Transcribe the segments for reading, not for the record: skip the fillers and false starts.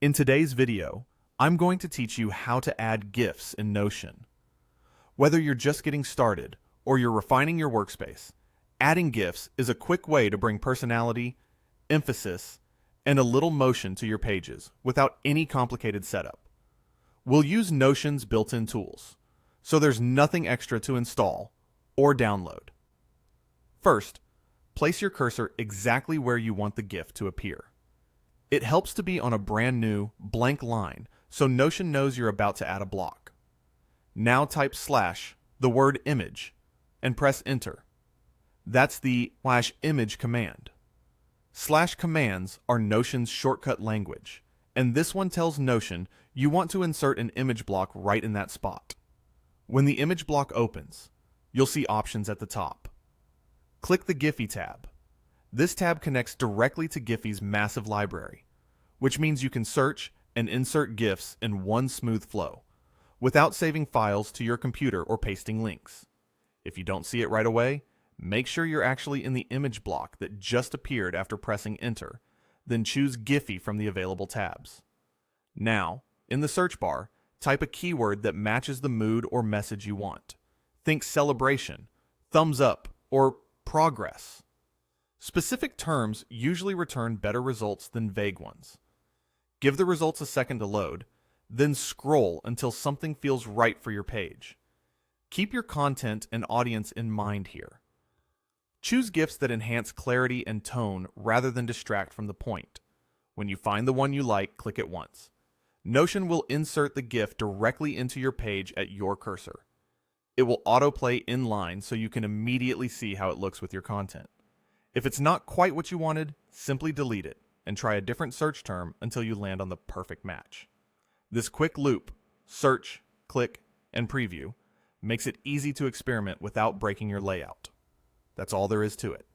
In today's video, I'm going to teach you how to add GIFs in Notion. Whether you're just getting started or you're refining your workspace, adding GIFs is a quick way to bring personality, emphasis, and a little motion to your pages without any complicated setup. We'll use Notion's built-in tools, so there's nothing extra to install or download. First, place your cursor exactly where you want the GIF to appear. It helps to be on a brand new, blank line so Notion knows you're about to add a block. Now type / the word image and press enter. That's the /image command. / commands are Notion's shortcut language, and this one tells Notion you want to insert an image block right in that spot. When the image block opens, you'll see options at the top. Click the Giphy tab. This tab connects directly to Giphy's massive library, which means you can search and insert GIFs in one smooth flow, without saving files to your computer or pasting links. If you don't see it right away, make sure you're actually in the image block that just appeared after pressing enter, then choose Giphy from the available tabs. Now, in the search bar, type a keyword that matches the mood or message you want. Think celebration, thumbs up, or progress. Specific terms usually return better results than vague ones. Give the results a second to load, then scroll until something feels right for your page. Keep your content and audience in mind here. Choose GIFs that enhance clarity and tone rather than distract from the point. When you find the one you like, click it once. Notion will insert the GIF directly into your page at your cursor. It will autoplay in line so you can immediately see how it looks with your content. If it's not quite what you wanted, simply delete it and try a different search term until you land on the perfect match. This quick loop, search, click, and preview, makes it easy to experiment without breaking your layout. That's all there is to it.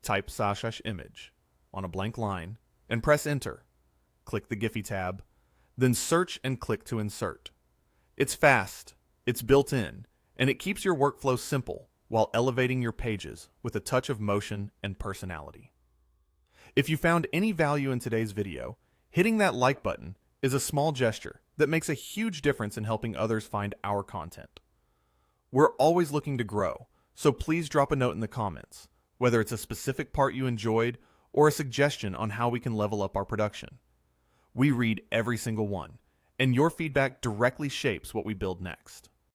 Type /image on a blank line and press enter. Click the Giphy tab, then search and click to insert. It's fast, it's built in, and it keeps your workflow simple while elevating your pages with a touch of motion and personality. If you found any value in today's video, hitting that like button is a small gesture that makes a huge difference in helping others find our content. We're always looking to grow, so please drop a note in the comments, whether it's a specific part you enjoyed or a suggestion on how we can level up our production. We read every single one, and your feedback directly shapes what we build next.